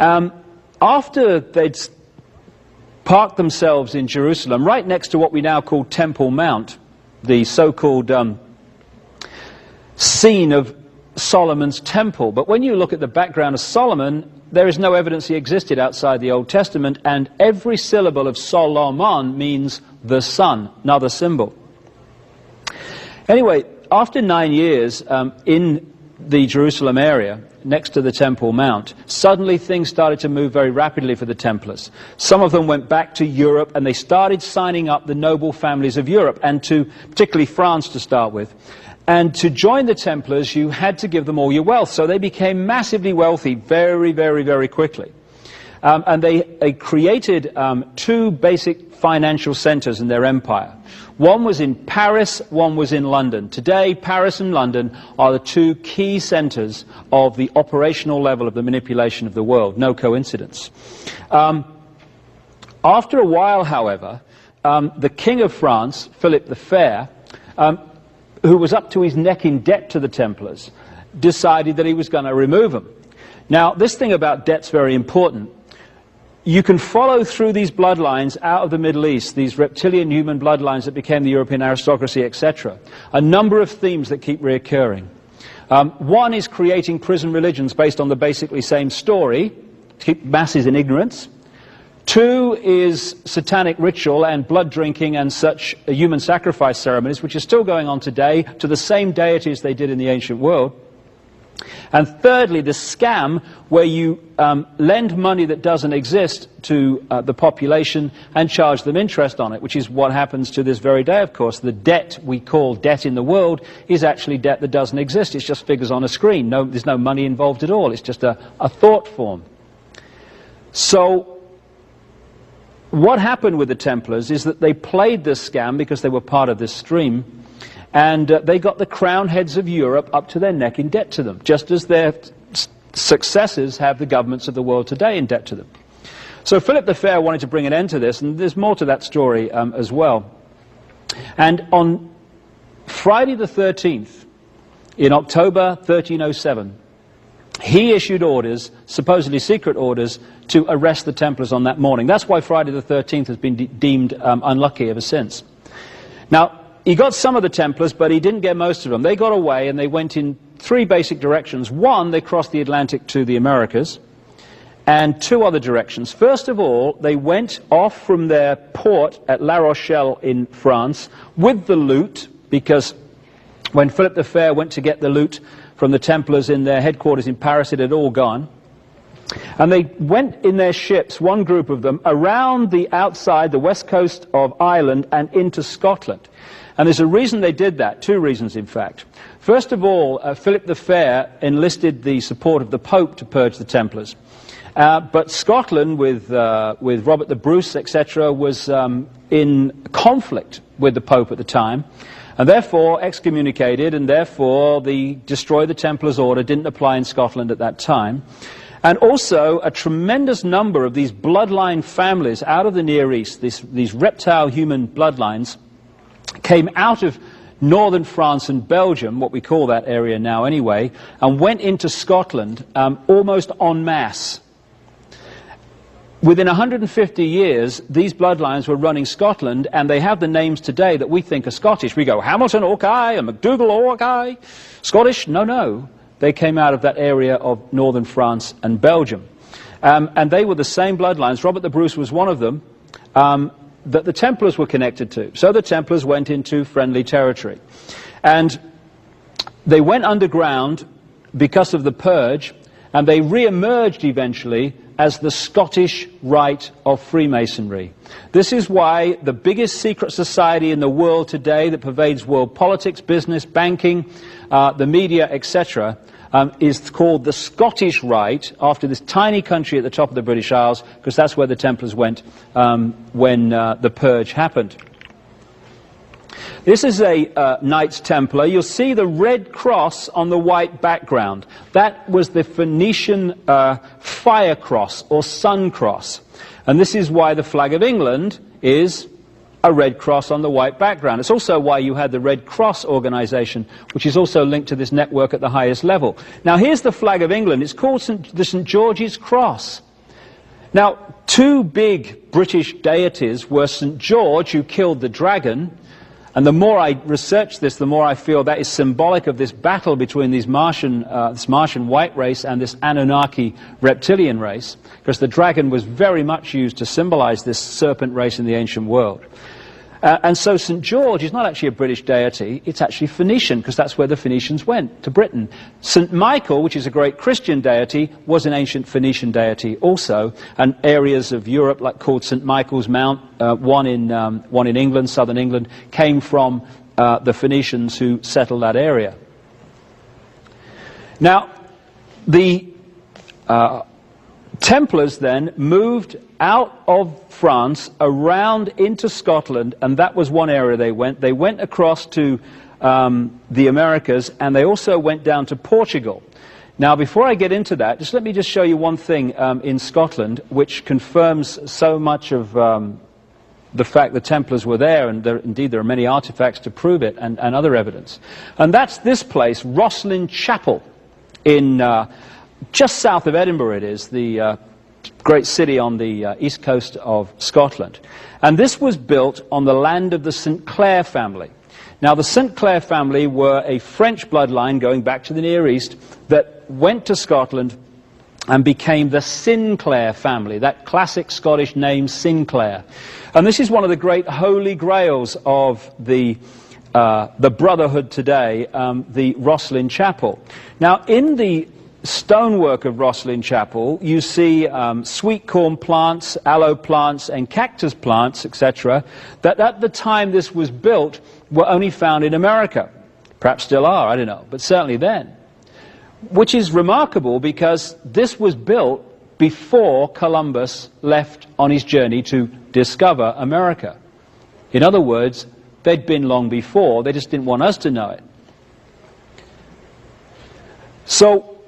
After they'd parked themselves in Jerusalem, right next to what we now call Temple Mount, the so-called scene of Solomon's temple. But when you look at the background of Solomon, there is no evidence he existed outside the Old Testament, and every syllable of Solomon means the son, another symbol. Anyway, after 9 years in the Jerusalem area, next to the Temple Mount, suddenly things started to move very rapidly for the Templars. Some of them went back to Europe, and they started signing up the noble families of Europe, and to particularly France to start with. And to join the Templars, you had to give them all your wealth. So they became massively wealthy very, very, very quickly. And they created two basic financial centers in their empire. One was in Paris, one was in London. Today, Paris and London are the two key centers of the operational level of the manipulation of the world. No coincidence. After a while, however, the King of France, Philip the Fair, who was up to his neck in debt to the Templars, decided that he was going to remove them. Now, this thing about debt's very important. You can follow through these bloodlines out of the Middle East, these reptilian human bloodlines that became the European aristocracy, etc., a number of themes that keep reoccurring. One is creating prison religions based on the basically same story, to keep masses in ignorance. Two is satanic ritual and blood drinking and such human sacrifice ceremonies, which are still going on today to the same deities they did in the ancient world. And thirdly, the scam where you lend money that doesn't exist to the population and charge them interest on it, which is what happens to this very day, of course. The debt we call debt in the world is actually debt that doesn't exist. It's just figures on a screen. There's no money involved at all. It's just a thought form. So what happened with the Templars is that they played this scam because they were part of this stream, and they got the crown heads of Europe up to their neck in debt to them, just as their successors have the governments of the world today in debt to them. So Philip the Fair wanted to bring an end to this, and there's more to that story as well. And on Friday the 13th, in October 1307, he issued orders, supposedly secret orders, to arrest the Templars on that morning. That's why Friday the 13th has been deemed unlucky ever since. Now, he got some of the Templars, but he didn't get most of them. They got away, and they went in three basic directions. One, they crossed the Atlantic to the Americas, and two other directions. First of all, they went off from their port at La Rochelle in France with the loot, because when Philip the Fair went to get the loot from the Templars in their headquarters in Paris, it had all gone. And they went in their ships, one group of them, around the outside, the west coast of Ireland and into Scotland. And there's a reason they did that, two reasons in fact. First of all, Philip the Fair enlisted the support of the Pope to purge the Templars. But Scotland, with Robert the Bruce, etc., was in conflict with the Pope at the time, and therefore excommunicated, and therefore the Destroy the Templars order didn't apply in Scotland at that time. And also a tremendous number of these bloodline families out of the Near East, these reptile human bloodlines, came out of northern France and Belgium, what we call that area now anyway, and went into Scotland almost en masse. Within 150 years, these bloodlines were running Scotland, and they have the names today that we think are Scottish. We go, Hamilton, Orkney, and MacDougall, Orkney. Scottish? No, no. They came out of that area of northern France and Belgium. And they were the same bloodlines. Robert the Bruce was one of them, that the Templars were connected to. So the Templars went into friendly territory. And they went underground because of the purge, and they re-emerged eventually as the Scottish Rite of Freemasonry. This is why the biggest secret society in the world today that pervades world politics, business, banking, the media, etc., is called the Scottish Rite, after this tiny country at the top of the British Isles, because that's where the Templars went when the purge happened. This is a Knights Templar. You'll see the red cross on the white background. That was the Phoenician fire cross or sun cross. And this is why the flag of England is a red cross on the white background. It's also why you had the Red Cross organization, which is also linked to this network at the highest level. Now here's the flag of England. It's called the St. George's Cross. Now, two big British deities were St. George, who killed the dragon, and the more I research this, the more I feel that is symbolic of this battle between this Martian white race and this Anunnaki reptilian race, because the dragon was very much used to symbolize this serpent race in the ancient world. And so St. George is not actually a British deity, it's actually Phoenician, because that's where the Phoenicians went, to Britain. St. Michael, which is a great Christian deity, was an ancient Phoenician deity also, and areas of Europe like called St. Michael's Mount, one in England, southern England, came from the Phoenicians who settled that area. Now, the Templars then moved out of France around into Scotland, and that was one area they went. They went across to the Americas, and they also went down to Portugal. Now, before I get into that, let me show you one thing in Scotland which confirms so much of the fact the Templars were there, and indeed there are many artifacts to prove it, and other evidence. And that's this place, Rosslyn Chapel, in just south of Edinburgh. It is the great city on the east coast of Scotland. And this was built on the land of the St. Clair family. Now, the St. Clair family were a French bloodline going back to the Near East that went to Scotland and became the Sinclair family, that classic Scottish name Sinclair. And this is one of the great holy grails of the Brotherhood today, the Rosslyn Chapel. Now, in the stonework of Rosslyn Chapel, you see sweet corn plants, aloe plants, and cactus plants, etc., that at the time this was built were only found in America. Perhaps still are, I don't know, but certainly then. Which is remarkable because this was built before Columbus left on his journey to discover America. In other words, they'd been long before, they just didn't want us to know it. So,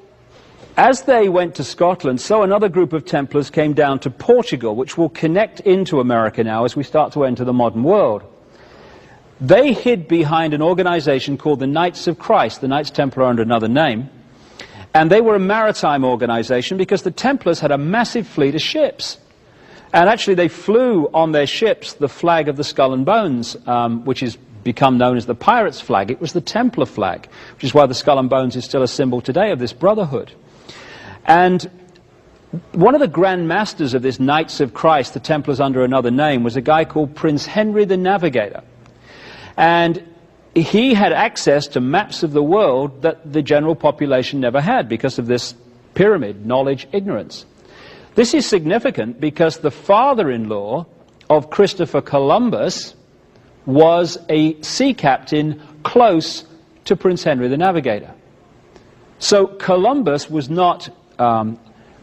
as they went to Scotland, so another group of Templars came down to Portugal, which will connect into America now as we start to enter the modern world. They hid behind an organization called the Knights of Christ, the Knights Templar under another name, and they were a maritime organization because the Templars had a massive fleet of ships. And actually they flew on their ships the flag of the Skull and Bones, which has become known as the Pirates' flag. It was the Templar flag, which is why the Skull and Bones is still a symbol today of this brotherhood. And one of the Grand Masters of this Knights of Christ, the Templars under another name, was a guy called Prince Henry the Navigator. And he had access to maps of the world that the general population never had because of this pyramid, knowledge, ignorance. This is significant because the father-in-law of Christopher Columbus was a sea captain close to Prince Henry the Navigator. So Columbus was not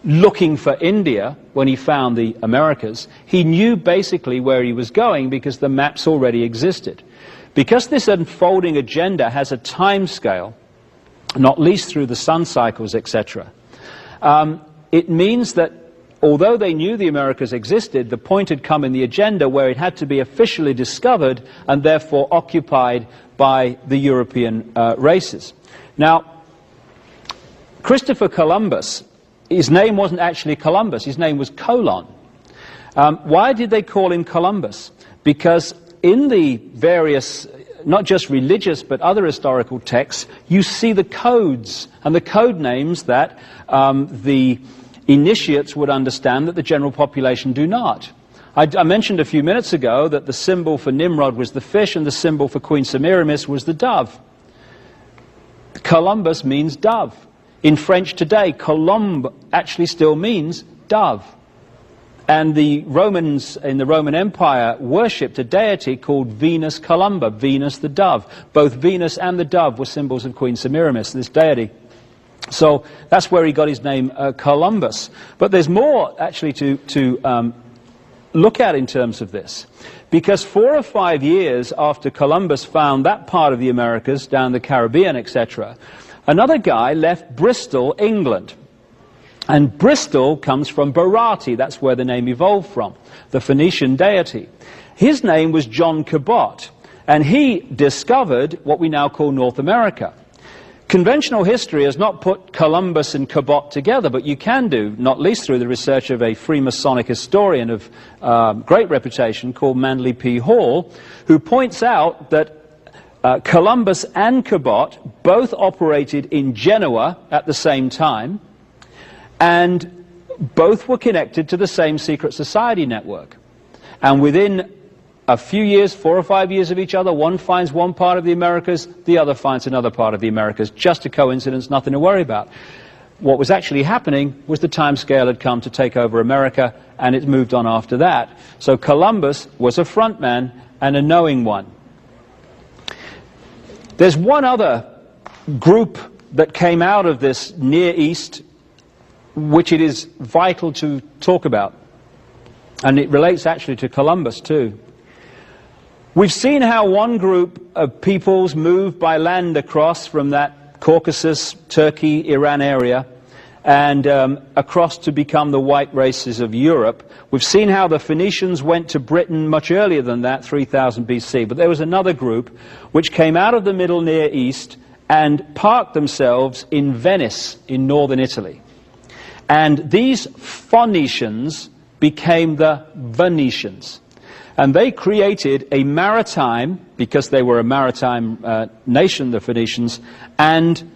looking for India when he found the Americas. He knew basically where he was going because the maps already existed. Because this unfolding agenda has a time scale, not least through the sun cycles, etc., it means that although they knew the Americas existed, the point had come in the agenda where it had to be officially discovered and therefore occupied by the European races. Now, Christopher Columbus, his name wasn't actually Columbus, his name was Colon. Why did they call him Columbus? Because in the various, not just religious but other historical texts, you see the codes and the code names that the initiates would understand that the general population do not. I mentioned a few minutes ago that the symbol for Nimrod was the fish and the symbol for Queen Semiramis was the dove. Columbus means dove. In French today, colombe actually still means dove. And the Romans in the Roman Empire worshipped a deity called Venus Columba, Venus the dove. Both Venus and the dove were symbols of Queen Semiramis, this deity. So that's where he got his name, Columbus. But there's more actually to look at in terms of this. Because 4 or 5 years after Columbus found that part of the Americas, down the Caribbean, etc., another guy left Bristol, England. And Bristol comes from Barati, that's where the name evolved from, the Phoenician deity. His name was John Cabot, and he discovered what we now call North America. Conventional history has not put Columbus and Cabot together, but you can do, not least through the research of a Freemasonic historian of great reputation called Manly P. Hall, who points out that Columbus and Cabot both operated in Genoa at the same time, and both were connected to the same secret society network. And within a few years, 4 or 5 years of each other, one finds one part of the Americas, the other finds another part of the Americas. Just a coincidence, nothing to worry about. What was actually happening was the time scale had come to take over America, and it moved on after that. So Columbus was a front man and a knowing one. There's one other group that came out of this Near East which it is vital to talk about, and it relates actually to Columbus too. We've seen how one group of peoples moved by land across from that Caucasus, Turkey, Iran area, and across to become the white races of Europe. We've seen how the Phoenicians went to Britain much earlier than that, 3000 BC, but there was another group which came out of the Middle Near East and parked themselves in Venice in northern Italy. And these Phoenicians became the Venetians. And they created a maritime, because they were a maritime nation, the Phoenicians, and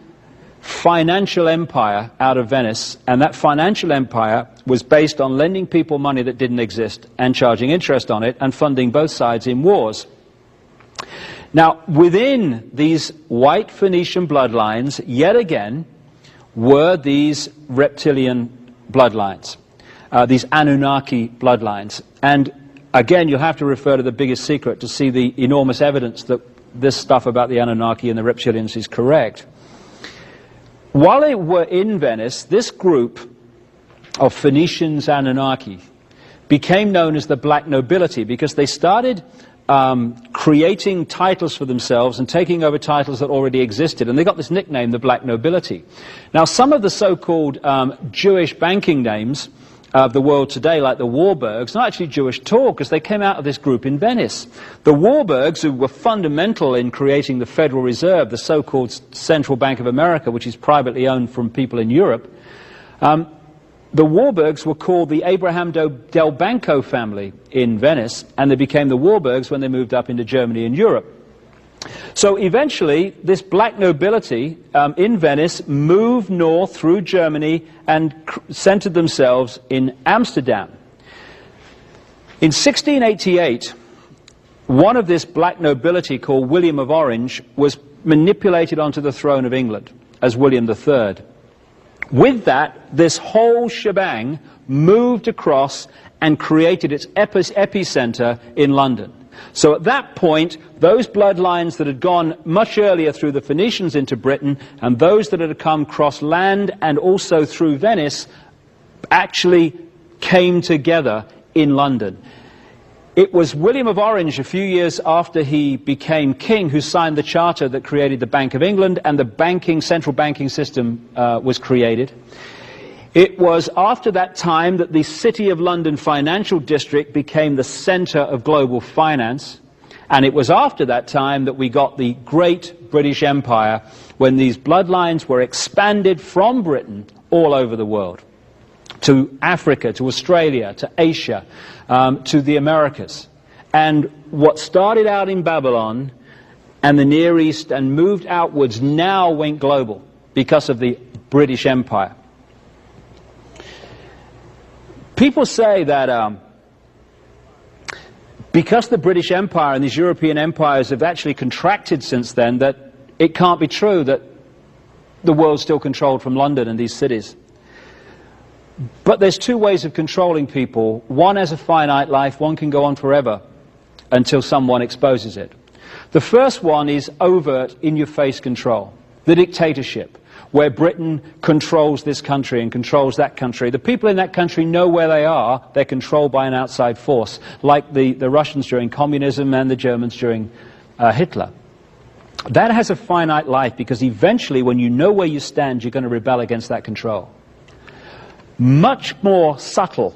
financial empire out of Venice. And that financial empire was based on lending people money that didn't exist and charging interest on it and funding both sides in wars. Now, within these white Phoenician bloodlines, yet again, were these reptilian bloodlines, these Anunnaki bloodlines. And again, you'll have to refer to The Biggest Secret to see the enormous evidence that this stuff about the Anunnaki and the reptilians is correct. While they were in Venice, this group of Phoenicians Anunnaki became known as the Black Nobility, because they started creating titles for themselves and taking over titles that already existed, and they got this nickname, the Black Nobility. Now, some of the so-called Jewish banking names of the world today, like the Warburgs, not actually Jewish at all, because they came out of this group in Venice. The Warburgs, who were fundamental in creating the Federal Reserve, the so-called Central Bank of America, which is privately owned from people in Europe, the Warburgs were called the Abraham del Banco family in Venice, and they became the Warburgs when they moved up into Germany and Europe. So eventually, this black nobility in Venice moved north through Germany and centered themselves in Amsterdam. In 1688, one of this black nobility called William of Orange was manipulated onto the throne of England as William III. With that, this whole shebang moved across and created its epicenter in London. So at that point, those bloodlines that had gone much earlier through the Phoenicians into Britain, and those that had come cross land and also through Venice, actually came together in London. It was William of Orange, a few years after he became king, who signed the charter that created the Bank of England, and the central banking system was created. It was after that time that the City of London financial district became the center of global finance. And it was after that time that we got the great British Empire, when these bloodlines were expanded from Britain all over the world, to Africa, to Australia, to Asia, to the Americas. And what started out in Babylon and the Near East and moved outwards now went global because of the British Empire. People say that because the British Empire and these European empires have actually contracted since then, that it can't be true that the world's still controlled from London and these cities. But there's two ways of controlling people. One has a finite life, one can go on forever until someone exposes it. The first one is overt, in-your-face control, the dictatorship, where Britain controls this country and controls that country. The people in that country know where they are. They're controlled by an outside force, like the Russians during communism and the Germans during Hitler. That has a finite life, because eventually, when you know where you stand, you're going to rebel against that control. Much more subtle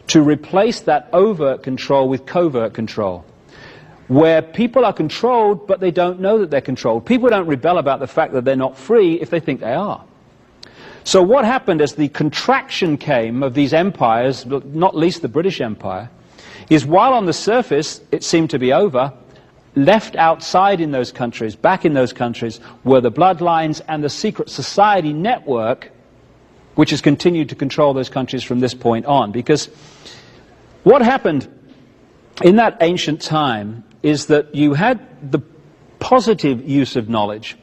to replace that overt control with covert control. where people are controlled, but they don't know that they're controlled. People don't rebel about the fact that they're not free if they think they are. So what happened as the contraction came of these empires, not least the British Empire, is while on the surface it seemed to be over, left outside in those countries, back in those countries, were the bloodlines and the secret society network, which has continued to control those countries from this point on. Because what happened in that ancient time is that you had the positive use of knowledge.